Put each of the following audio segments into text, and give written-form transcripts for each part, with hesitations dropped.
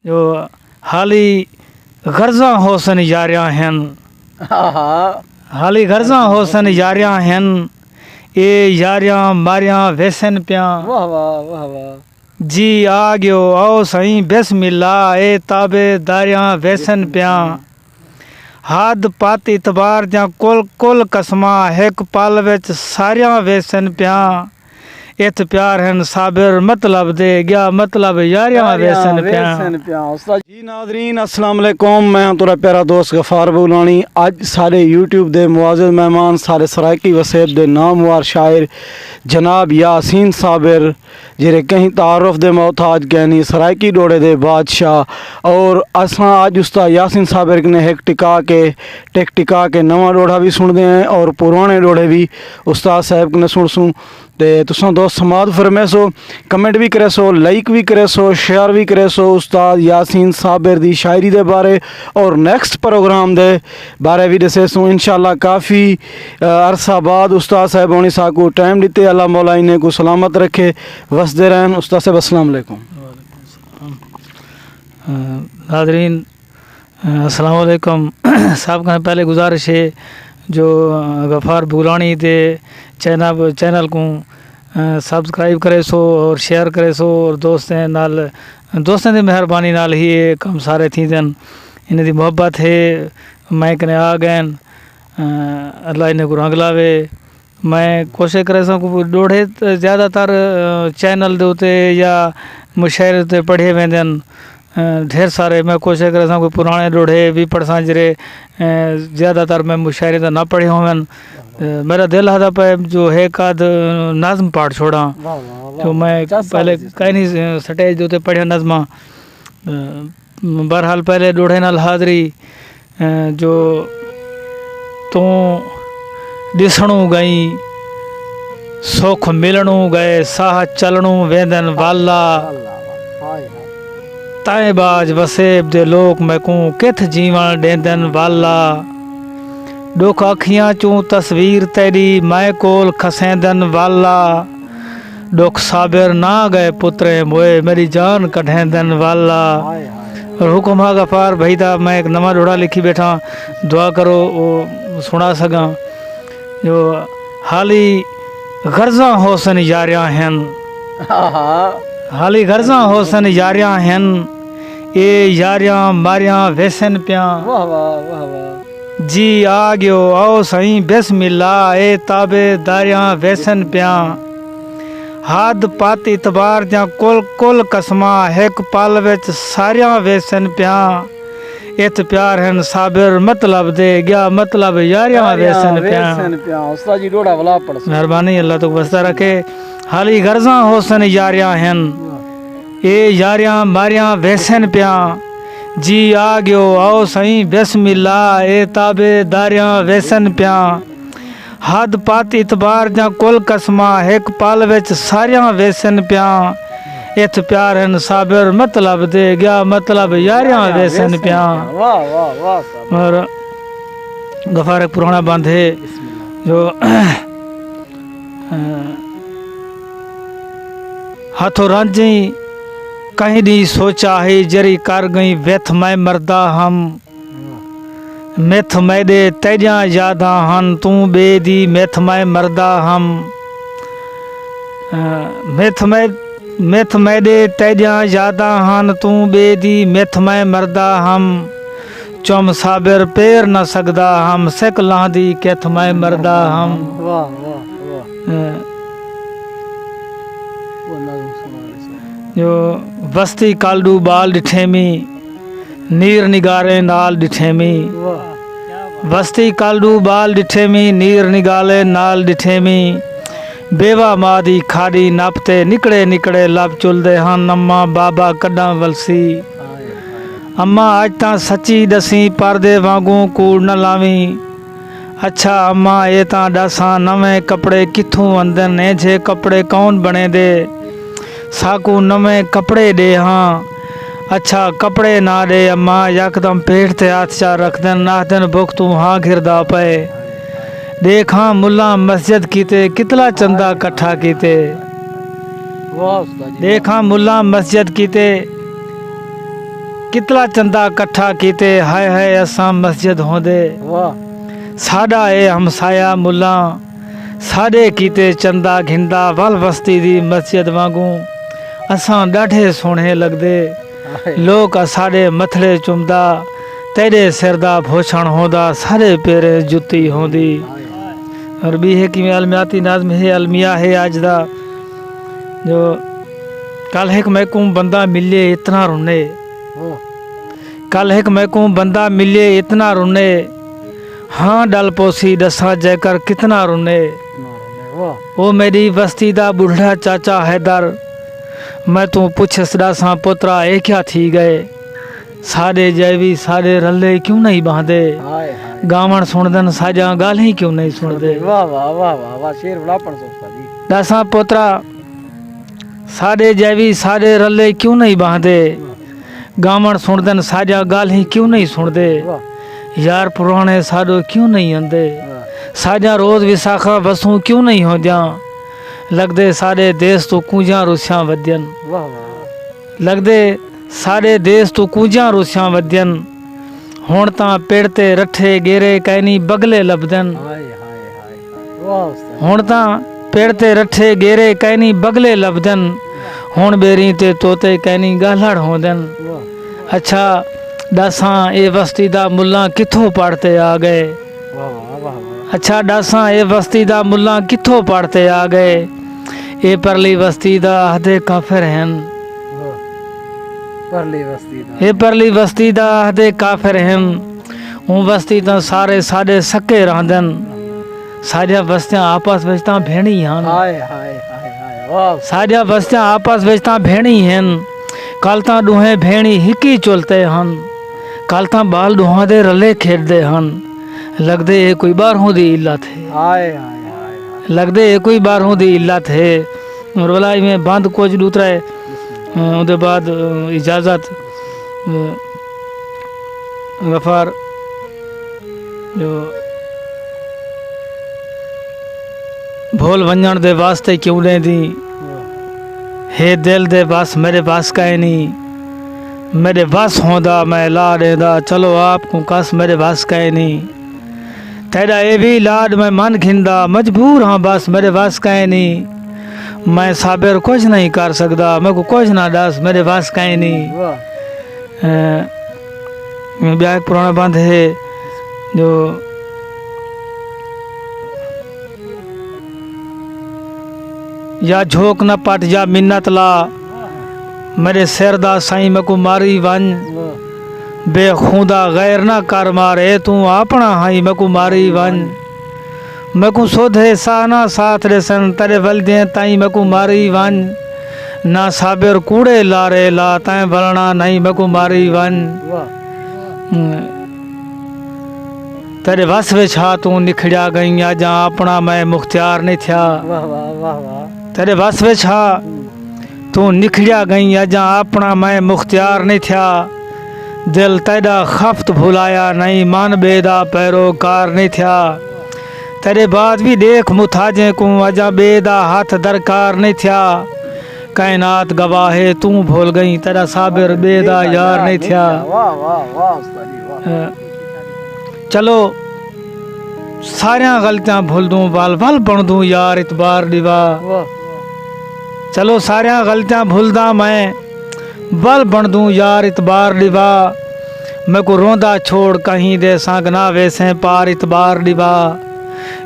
जो हाली गर्जा होसन यारियां हैं, हाली गर्जा होसन यारियां हैं, ए यारियां मारियां वैसन प्या। वाह वाह वाह वाह। जी आ गयो आओ सही बिस्मिल्लाह, ए ताबे दारियां वैसन प्या। हाद पात इतबार जा कुल कुल कसमा एक पल विच सारियां वैसन प्या। इत प्यार हैं साबिर मतलब दे गया मतलब यारियां वैसन प्या। जी नादरीन अस्सलाम वालेकुम, मैं हूं तुरा प्यारा दोस्त गफार बुलानी। अज सारे यूट्यूब दे मुआज़िज़ मेहमान सारे सराइकी वसेब दे नामवार शायर जनाब यासीन साबिर जेरे कहीं तारुफ दे मोहताज कहनी सराइकी डोड़े दे बादशाह। और असां अज उस्ताद यासीन साबिर ने एक टिका के नवा डोड़ा भी सुनते हैं और पुराने डोड़े भी उस्ताद साहब ने सुन ते तुसां दोस्त समाद फरमेसो, कमेंट भी करे सो, लाइक भी करे सो, शेयर भी करे सो उस्ताद यासीन साबिर दी शायरी दे बारे और नेक्स्ट प्रोग्राम दे बारे भी दसे सो इंशाल्लाह। काफ़ी अरसा बाद उस्ताद साहब होनी साकू टाइम दिते, अल्लाह मौला इन्हें को सलामत रखे, वसदे रहन। उस्ताद साहब अस्सलाम वालेकुम। नादरीन अस्सलाम वालेकुम। साहब का पहले गुजारिश है जो गफ़ार बुलानी दे चैनल को सब्सक्राइब करे सो और शेयर करे सो और दोस्तों की मेहरबानी नाल ही ये कम सारे थी जन इन्हें दी मोहब्बत है। मैं कने आ गए अल्लाह इन्हें को रंग लावे। मैं कोशिश करे सो डोढ़े ज़्यादातर चैनल दे उते या मुशायरे ते पढ़े वेंदन ढेर सारे। मैं कोशिश करे कोई पुराने डोढ़े भी पढ़सा जरे ज़्यादातर मैं मुशायरे तो ना पढ़े होवन। मेरा दिल हदा पे जो है काद नज़म पाठ छोड़ा जो मैं पहले कहीं नहीं स्टेज दे पढ़िया नज़मा। बहरहाल पहले डोढ़े नाल हाज़री जो तू दिसणू गई सुख मिलणू गए साह चलणू वेंदन वाला ताए बाज वसेब दे लोक मैं को किथ जीवन देंदन वाला। दुख अखियां चूं तस्वीर तेरी मैं कोल खसेंदन वाला। दुख साबिर ना गए पुत्रे मोए मेरी जान कढ़ेंदन वाला। और हुक्म हा गफार भाई दा मैं एक नवा डोड़ा लिखी बैठा, दुआ करो वो सुना सका। जो हाली गर्जा होसन यारियां हैं, हाली गर्जा होसन यारियां हैं, ए यारियां मारियां वैसन प्या। वाह वाह वाह वाह। जी आ गयो आओ सही बिस्मिल्लाह, ए ताबे दारियां वैसन प्या। हाद पात इतबार जा कुल कुल कसमा एक पल विच सारियां वैसन प्या। इत प्यार हैं साबिर मतलब दे गया मतलब यारियां वैसन प्या। उस्ताद जी डोड़ा वाला पढ़ मेहरबानी अल्लाह तो बसता रखे। हाली गर्जा होसन यारियां हैं, ए यारियां मारियां वैसन प्या। जी आ गयो आओ सही बिस्मिल्लाह, ए ताबे दारियां वैसन प्या। हद पात इतबार जा कुल कसमा एक पल विच सारियां वैसन प्या। इत प्यार हैं साबिर मतलब दे गया मतलब यारियां वैसन प्या। और गफार एक पुराना बंद है जो हाथों रांझी कहीं नहीं सोचा है जरी कर गई व्यथ मैं मरदा हम। मिथ मैदे तेजा यादा हन तू बेदी मिथ मैं मरदा हम। मिथ मैदे तेजा यादा हन तू बेदी मिथ मैं मरदा हम। चुम साबिर पेर न सकदा हम सिक लांदी किथ मैं मरदा हम। जो बस्ती कालडू बाल डिठेमी नीर निगारे नाल डिठेमी। बस्ती कालडू बाल डिठेमी नीर निगाले नाल डिठेमी। बेवा मादी खाड़ी नापते निकड़े निकड़े लब चुलदे हन अम्मा बाबा कड्डा वलसी। अम्मा अज तां सच्ची दसी परदे वांगू कूड़ न लावी। अच्छा अम्मा ये तां दसा नवे कपड़े किथों अंदन ने जे कपड़े कौन बने दे। साकू नवे कपड़े दे हाँ अच्छा कपड़े ना दे अम्मा यकदम पेट ते हाथ चा रख देन नाखदन बुख तू हाँ घिरदा पे। देखा मुल्ला मस्जिद कीते कितला चंदा कट्ठा कीते। देखा मुल्ला मस्जिद कीते कितला चंदा कट्ठा कीते हाय हाय असां मस्जिद होंदे वाह साडा ए हमसाया मुल्ला साडे कीते चंदा घिंदा वल बस्ती दी मस्जिद वांगू असां ॾाढे सोहणे लगदे लोक साडे मथड़े चुमदा तेरे सिर दा भूषण होंदा सारे पेरे जुत्ती होंदी। और भी है कि अलमियाती नाज़म है अलमिया है आज दा जो कल एक मैकूम बंदा मिले इतना रुने कल एक मैकूम बंदा मिले इतना रुने हाँ डल पोसी दसा जयकर कितना रुने ओ मेरी बस्ती दा बुढ़ा चाचा हैदर मैं तू पुछस डासा पुत्रा ए क्या थी गए सारे जैवी सारे रले क्यों नहीं बांधे गावण सुनदन साजा गाल ही क्यों नहीं सुनदे। वाह वाह वाह वाह वाह शेर बड़ापन सोचता जी दासा पोतरा सारे जैवी सारे रले क्यों नहीं बांधे गावण सुनदन साजा गाल ही क्यों नहीं सुनदे यार पुराने साडो क्यों नहीं आंदे साजा रोज विसाखा बसूं क्यों नहीं हो जा लगदे सारे देश तो कूंजा रुस्या वद्यन लगदे सारे देश तो कूंजा रुस्या वद्यन हुण तां पेड़ ते रठे गेरे कैनी बगले लभदन हुण तां पेड़ ते रठे गेरे कैनी बगले लभदन हुण बेरी ते तोते कैनी गालड़ होंदन। अच्छा डासा ए बस्ती दा मुल्ला किथों पढ़ते आ गए अच्छा डासा ए बस्ती दा मुल्ला किथों पढ़ते आ गए ए परली बस्ती दा आधे काफिर हैं ए परली बस्ती दा आधे काफिर हैं ऊ बस्ती ता सारे साडे सके रहंदन साडिया बस्तियां आपस विच तां भेणी हन साडिया बस्तियां आपस विच तां भेणी हैं कल तां दुहे भेणी हिकी चुलते हन कल तां बाल दुहां दे रले खेडदे हन लगदे ए कोई बारहों दी इल्लत है लगदे ए कोई बारहों दी इल्लत है। और वाला में बंद कुछ दूसरा है उसके बाद इजाज़त गफार जो भोल वंजन दे वास्ते क्यों ले दी हे दिल दे बस मेरे पास कहे नहीं मेरे बस होंदा मैं ला देदा चलो आपको कस मेरे बस कहे नहीं तेरा ये भी लाड मैं मन खिंदा मजबूर हाँ बस मेरे बस कहे नहीं मैं साबिर कुछ नहीं कर सकता मेरे को कुछ ना दस मेरे पास कहीं नहीं। ब्याह पुराना बंद है जो या झोंक न पट जा मिन्नत ला मेरे सिर दा साईं मैं को मारी वन बेखुदा गैर ना कर मारे तू अपना हाई मैं को मारी वन मैं को सोधे साना साथ रेसन तेरे वलदे ताई मैं को मारी वन ना साबिर कूड़े लारे ला ताए बलना नहीं मैं को मारी वन तेरे बस वे छा तू निखड़िया गई जा अपना मैं मुख्तियार नहीं था तेरे बस वे छा तू निखड़िया गई जा अपना मैं मुख्तियार नहीं था दिल तेरा खफ्त भुलाया नहीं मन बेदा पैरोकार नहीं था तेरे बाद भी देख मुथाजे को अजा बेदा हाथ दरकार नहीं था कायनात गवाहे तू भूल गई तेरा साबिर बेदा यार नहीं था। चलो सारिया गलतियां भूल दूं बाल बाल बन दूं यार इतबार दिवा चलो सारिया गलतियां भूलदा मैं बल बन दूं यार इतबार दिवा मैं को रोंदा छोड़ कहीं दे सांगना वैसे पार इतबार दिवा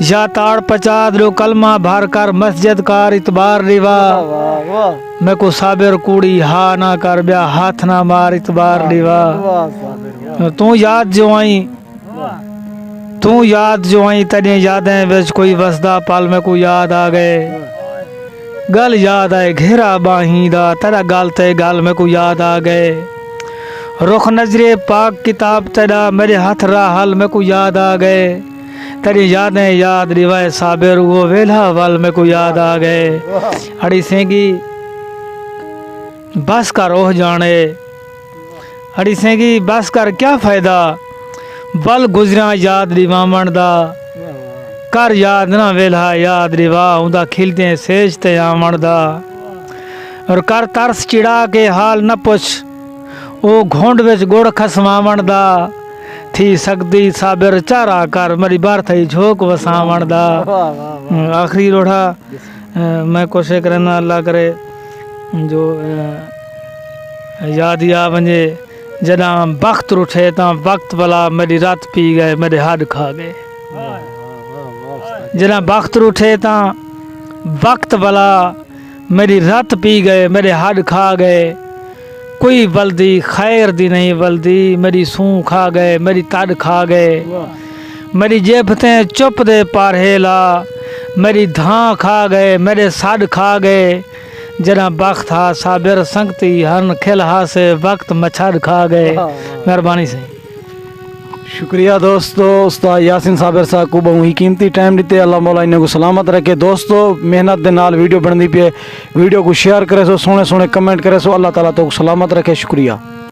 या ताड़ पचाद लो कलमा भर कर मस्जिद कार इतबार दिवा मैं को साबिर कूड़ी हा ना कर ब्या हाथ ना मार इतबार दिवा तू याद जो आई तेरे यादें विच कोई वसदा पल में को याद आ गए गल याद आए घेरा बाही दा तेरा गल ते गल में को याद आ गए रुख नजरे पाक किताब तेरा मेरे हाथ रा हल में को याद आ गए तेरी यादें याद रिवाय साबिर वो वेला वल में को याद आ गए अड़ी सेंगी बस कर ओह जाने अड़ी सेंगी बस कर क्या फायदा बल गुजरा याद रिवामण दा कर याद ना वेला याद रिवा उदा खिलते सेजते आमण दा और कर तरस चिड़ा के हाल न पुछ ਉਹ ਘੋਂਡ ਵਿੱਚ ਗੁੜ ਖਸਮਾਵਣ ਦਾ थी सकदी साबिर चारा कर मेरी बार थी झोंक वसावण दा। आखिरी लोढ़ा मैं कोशिश करना अल्लाह करे जो याद या वञे जॾां वक्त उठे ता वक्त भला मेरी रात पी गए मेरे हड खा गए। जॾां वक्त उठे ता वक्त भला मेरी रात पी गए मेरे हड खा गए। कोई बल्दी खैर दी नहीं बल्दी मेरी सूं खा गए मेरी तड़ खा गए। मेरी जेबतें चुप दे पारहेला मेरी धां खा गए मेरे साड खा गए। जना वक्त था साबिर संगती हरन खिलहा से वक्त मच्छर खा गए। मेहरबानी से शुक्रिया दोस्तों। उस्ताद यासीन साबिर साहब को बहुत ही कीमती टाइम दिते। अल्लाह मौला इन्हें को सलामत रखे। दोस्तों मेहनत दे नाल वीडियो बनती पे वीडियो को शेयर करे सो सोने सोने कमेंट करे सो। अल्लाह ताला तो सलामत रखे। शुक्रिया।